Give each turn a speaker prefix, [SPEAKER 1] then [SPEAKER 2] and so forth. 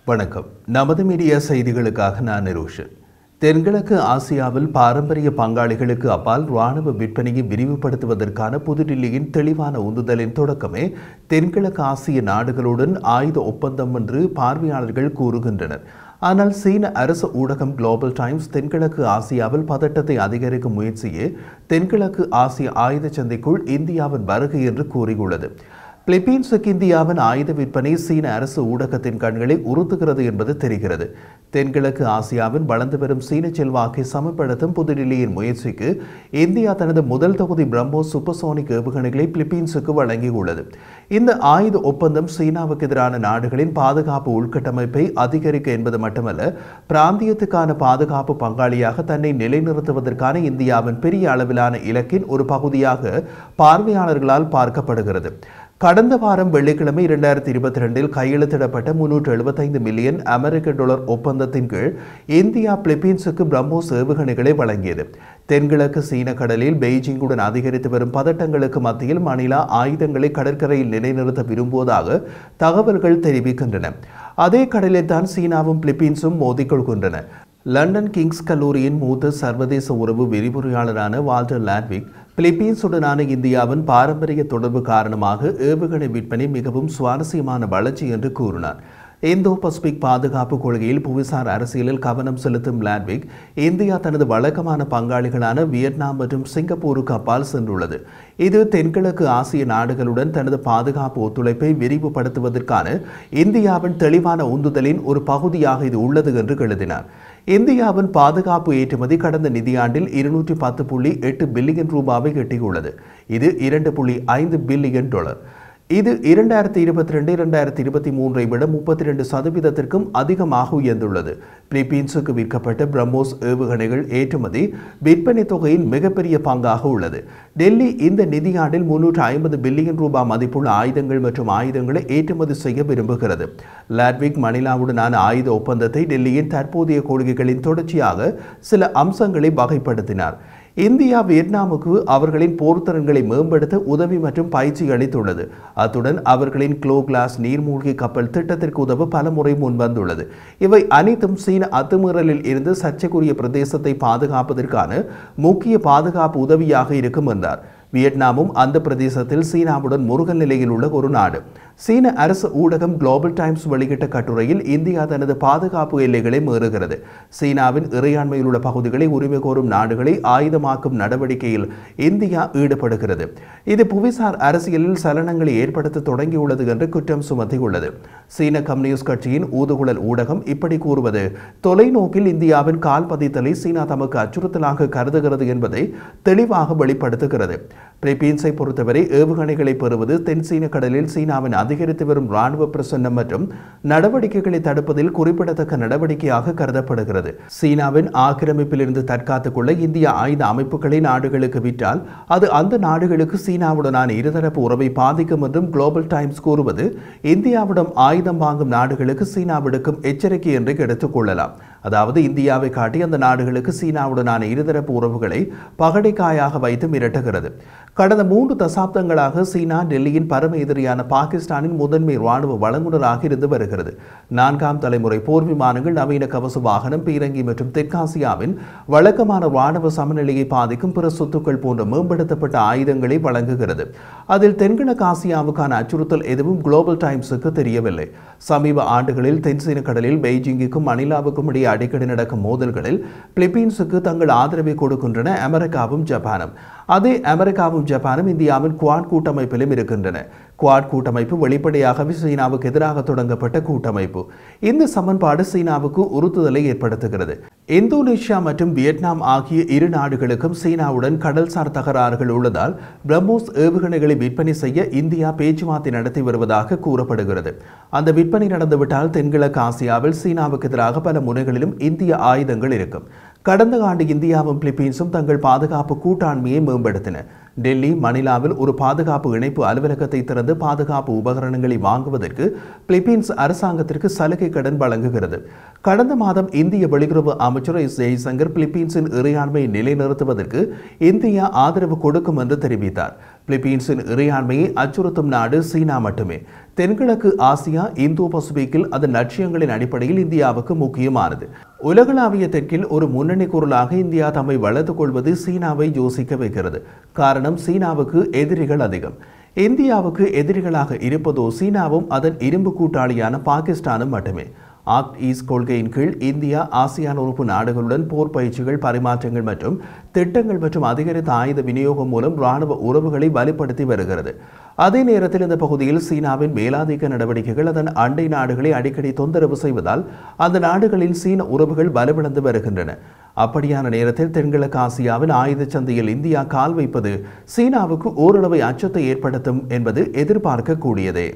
[SPEAKER 1] வணக்கம். நமது மீடியா செய்திகளுக்காக நான் நிரோஷன். தென்கிழக்கு ஆசியாவில் பாரம்பரிய பங்காளிகளுக்கு அப்பால் இராணுவ விற்பனையை விரிவுபடுத்துவதற்கான புதுடில்லியின் தெளிவான உந்துதலின் தொடக்கமே தென்கிழக்கு ஆசிய நாடுகளுடன் ஆயுத ஒப்பந்தம் என்று பார்வையாளர்கள் கூறுகின்றனர். ஆனால் சீன அரசு ஊடகம் குளோபல் டைம்ஸ் தென்கிழக்கு ஆசியாவில் பதட்டத்தை அதிகரிக்கும் முயற்சியே தென்கிழக்கு ஆசிய ஆயுத சந்தைக்குள் இந்தியாவின் வருகை என்று கூறியுள்ளது. பிலிப்பீன்ஸுக்கு இந்தியாவின் ஆயுத விற்பனை சீன அரசு ஊடகத்தின் கண்களை உறுத்துகிறது என்பது தெரிகிறது. தென்கிழக்கு ஆசியாவின் வளர்ந்து வரும் சீன செல்வாக்கை சமப்படுத்தும் புதுடில்லியின் முயற்சிக்கு இந்தியா தனது முதல் தொகுதி பிரம்மோஸ் சூப்பர்சோனிக் ஏவுகணைகளை பிலிப்பீன்ஸுக்கு வழங்கியுள்ளது. இந்த ஆயுத ஒப்பந்தம் சீனாவுக்கு எதிரான நாடுகளின் பாதுகாப்பு உள்கட்டமைப்பை அதிகரிக்க என்பது மட்டுமல்ல, பிராந்தியத்துக்கான பாதுகாப்பு பங்காளியாக தன்னை நிலைநிறுத்துவதற்கான இந்தியாவின் பெரிய அளவிலான இலக்கின் ஒரு பகுதியாக பார்வையாளர்களால் பார்க்கப்படுகிறது. கடந்த வாரம் வெள்ளிக்கிழமை 2022 கையெழுத்திடப்பட்ட $375 மில்லியன் ஒப்பந்தத்தின் கீழ் இந்தியா பிலிப்பீன்ஸுக்கு பிரம்மோஸ் ஏவுகணைகளை வழங்கியது. தென்கிழக்கு சீன கடலில் பெய்ஜிங்குடன் அதிகரித்து வரும் பதட்டங்களுக்கு மத்தியில் மணிலா ஆயுதங்களை கடற்கரையில் நிலைநிறுத்த விரும்புவதாக தகவல்கள் தெரிவிக்கின்றன. அதே கடலில் தான் சீனாவும் பிலிப்பீன்ஸும் மோதிக்கொள்கின்றன. லண்டன் கிங்ஸ் கல்லூரியின் மூத்த சர்வதேச உறவு விரிவுரையாளரான வால்டர் லாட்விக் பிலிப்பீன்ஸுடனான இந்தியாவின் பாரம்பரிய தொடர்பு காரணமாக ஏவுகணை விற்பனை மிகவும் சுவாரஸ்யமான வளர்ச்சி என்று கூறினார். இந்தோ பசிபிக் பாதுகாப்பு கொள்கையில் புவிசார் அரசியலில் கவனம் செலுத்தும் லாட்விக், இந்தியா தனது வழக்கமான பங்காளிகளான வியட்நாம் மற்றும் சிங்கப்பூருக்கு அப்பால் சென்றுள்ளது. இது தென்கிழக்கு ஆசிய நாடுகளுடன் தனது பாதுகாப்பு ஒத்துழைப்பை விரிவுபடுத்துவதற்கான இந்தியாவின் தெளிவான உந்துதலின் ஒரு பகுதியாக இது உள்ளது என்று எழுதினார். இந்தியாவின் பாதுகாப்பு ஏற்றுமதி கடந்த நிதியாண்டில் $210.8 பில்லியன் ரூபாவை எட்டியுள்ளது. இது $2.5 பில்லியன். இது 2022-2023 விட 32% அதிகமாக உயர்ந்துள்ளது. பிலிப்பீன்ஸுக்கு விற்கப்பட்ட பிரம்மோஸ் ஏவுகணைகள் ஏற்றுமதி விற்பனை தொகையின் மிகப்பெரிய பங்காக உள்ளது. டெல்லி இந்த நிதியாண்டில் $350 பில்லியன் மதிப்புள்ள ஆயுதங்கள் மற்றும் ஆயுதங்களை ஏற்றுமதி செய்ய விரும்புகிறது. லாட்விக் மணிலாவுடனான ஆயுத ஒப்பந்தத்தை டெல்லியின் தற்போதைய கொள்கைகளின் தொடர்ச்சியாக சில அம்சங்களை வகைப்படுத்தினார். இந்தியா வியட்நாமுக்கு அவர்களின் போர்த்திறன்களை மேம்படுத்த உதவி மற்றும் பயிற்சி அளித்துள்ளது. அத்துடன் அவர்களின் க்ளோ கிளாஸ் நீர்மூழ்கி கப்பல் திட்டத்திற்கு உதவ பல முறை முன்வந்துள்ளது. இவை அனைத்தும் சீன அத்துமீறலில் இருந்து சர்ச்சைக்குரிய பிரதேசத்தை பாதுகாப்பதற்கான முக்கிய பாதுகாப்பு உதவியாக இருக்கும் என்றார். வியட்நாமும் அந்த பிரதேசத்தில் சீனாவுடன் முருகல் நிலையில் உள்ள ஒரு நாடு. சீன அரசு ஊடகம் குளோபல் டைம்ஸ் வெளியிட்ட கட்டுரையில் இந்தியா தனது பாதுகாப்பு எல்லைகளை மீறுகிறது, சீனாவின் இறையாண்மையில் உள்ள பகுதிகளை உரிமை கோரும் நாடுகளை ஆயுதமாக்கும் நடவடிக்கையில் இந்தியா ஈடுபடுகிறது, இது புவிசார் அரசியலில் சலனங்களை ஏற்படுத்த தொடங்கியுள்ளது என்று குற்றம் சுமத்தியுள்ளது. சீன கம்யூனிஸ்ட் கட்சியின் ஊதுகுழல் ஊடகம் இப்படி கூறுவது தொலைநோக்கில் இந்தியாவின் கால் பதித்தலை சீனா தமக்கு அச்சுறுத்தலாக கருதுகிறது என்பதை தெளிவாக வெளிப்படுத்துகிறது. பிலிப்பீன்ஸை பொறுத்தவரை ஏவுகணைகளை பெறுவது தென்சீன கடலில் சீனாவின் அதிகரித்து வரும் இராணுவ பிரசன்னம் மற்றும் நடவடிக்கைகளை தடுப்பதில் குறிப்பிடத்தக்க நடவடிக்கையாக கருதப்படுகிறது. சீனாவின் ஆக்கிரமிப்பிலிருந்து தற்காத்துக் கொள்ள இந்தியா ஆயுத அமைப்புகளை நாடுகளுக்கு விற்றால் அது அந்த நாடுகளுக்கு சீனாவுடனான இருதரப்பு உறவை பாதிக்கும் என்றும் குளோபல் டைம்ஸ் கூறுவது இந்தியாவிடம் ஆயுதம் வாங்கும் நாடுகளுக்கு சீனா விடுக்கும் எச்சரிக்கை என்று எடுத்துக் கொள்ளலாம். அதாவது இந்தியாவை காட்டி அந்த நாடுகளுக்கு சீனாவுடனான இருதரப்பு உறவுகளை பகடைக்காயாக வைத்து மிரட்டுகிறது. கடந்த 3 தசாப்தங்களாக சீனா டெல்லியின் பரம எதிரியான பாகிஸ்தானின் முதன்மை இராணுவ வழங்குனராக இருந்து வருகிறது. 4ஆம் தலைமுறை போர் விமானங்கள், நவீன கவச வாகனம், பீரங்கி மற்றும் தெற்காசியாவின் வழக்கமான இராணுவ சமநிலையை பாதிக்கும் பிற சொத்துக்கள் போன்ற மேம்படுத்தப்பட்ட ஆயுதங்களை வழங்குகிறது. அதில் தென்கிழக்கு ஆசியாவுக்கான அச்சுறுத்தல் எதுவும் குளோபல் டைம்ஸுக்கு தெரியவில்லை. சமீப ஆண்டுகளில் தென்சீன கடலில் பெய்ஜிங்குக்கும் மணிலாவுக்கும் இடையே அடிக்கடி நடக்கும் மோதல்களில் பிலிப்பீன்ஸுக்கு தங்கள் ஆதரவை கொடுக்கின்றன அமெரிக்காவும் ஜப்பானும். அதே அமெரிக்காவும் ஜப்பானும் இந்தியாவின் குவாட் கூட்டமைப்பிலும் இருக்கின்றன. குவாட் கூட்டமைப்பு வெளிப்படையாகவே சீனாவுக்கு எதிராக தொடங்கப்பட்ட கூட்டமைப்பு. இந்த சமன்பாடு சீனாவுக்கு உறுத்துதலை ஏற்படுத்துகிறது. இந்தோனேஷியா மற்றும் வியட்நாம் ஆகிய இரு நாடுகளுக்கும் சீனாவுடன் கடல்சார் தகராறுகள் உள்ளதால் பிரம்மோஸ் ஏவுகணைகளை விற்பனை செய்ய இந்தியா பேச்சுவார்த்தை நடத்தி வருவதாக கூறப்படுகிறது. அந்த விற்பனை நடந்துவிட்டால் தென்கிழக்கு ஆசியாவில் சீனாவுக்கு எதிராக பல முனைகளிலும் இந்திய ஆயுதங்கள் இருக்கும். கடந்த ஆண்டு இந்தியாவும் பிலிப்பீன்ஸும் தங்கள் பாதுகாப்பு கூட்டாண்மையை மேம்படுத்தின. டெல்லி மணிலாவில் ஒரு பாதுகாப்பு இணைப்பு அலுவலகத்தை திறந்து பாதுகாப்பு உபகரணங்களை வாங்குவதற்கு பிலிப்பீன்ஸ் அரசாங்கத்திற்கு சலுகை கடன் வழங்குகிறது. கடந்த மாதம் இந்திய வெளியுறவு அமைச்சர் எஸ். ஜெய்சங்கர் பிலிப்பீன்ஸின் இறையாண்மையை நிலைநிறுத்துவதற்கு இந்தியா ஆதரவு கொடுக்கும் என்று தெரிவித்தார். பிலிப்பீன்ஸின் இறையாண்மையை அச்சுறுத்தும் நாடு சீனா மட்டுமே. தென்கிழக்கு ஆசியா, இந்தோ பசிபிக்கில் அதன் லட்சியங்களின் அடிப்படையில் இந்தியாவுக்கு முக்கியமானது. உலகளாவிய தெற்கில் ஒரு முன்னணி குரலாக இந்தியா தம்மை வளர்த்துக் கொள்வது சீனாவை யோசிக்க வைக்கிறது. காரணம், சீனாவுக்கு எதிரிகள் அதிகம். இந்தியாவுக்கு எதிரிகளாக இருப்பதோ சீனாவும் அதன் இரும்பு கூட்டாளியான பாகிஸ்தானும் மட்டுமே. ஆக்ட் ஈஸ்ட் கொள்கையின் கீழ் இந்தியா ஆசியான் உறுப்பு நாடுகளுடன் போர் பயிற்சிகள், பரிமாற்றங்கள் மற்றும் திட்டங்கள் மற்றும் அதிகரித்த ஆயுத விநியோகம் மூலம் இராணுவ உறவுகளை வலுப்படுத்தி வருகிறது. அதே நேரத்தில் இந்த பகுதியில் சீனாவின் மேலாதிக்க நடவடிக்கைகள் அதன் அண்டை நாடுகளை அடிக்கடி தொந்தரவு செய்வதால் அந்த நாடுகளில் சீன உறவுகள் வலுவிழந்து வருகின்றன. அப்படியான நேரத்தில் தென்கிழக்கு ஆசியாவின் ஆயுத சந்தையில் இந்தியா கால் வைப்பது சீனாவுக்கு ஓரளவு அச்சத்தை ஏற்படுத்தும் என்பது எதிர்பார்க்கக்கூடியதே.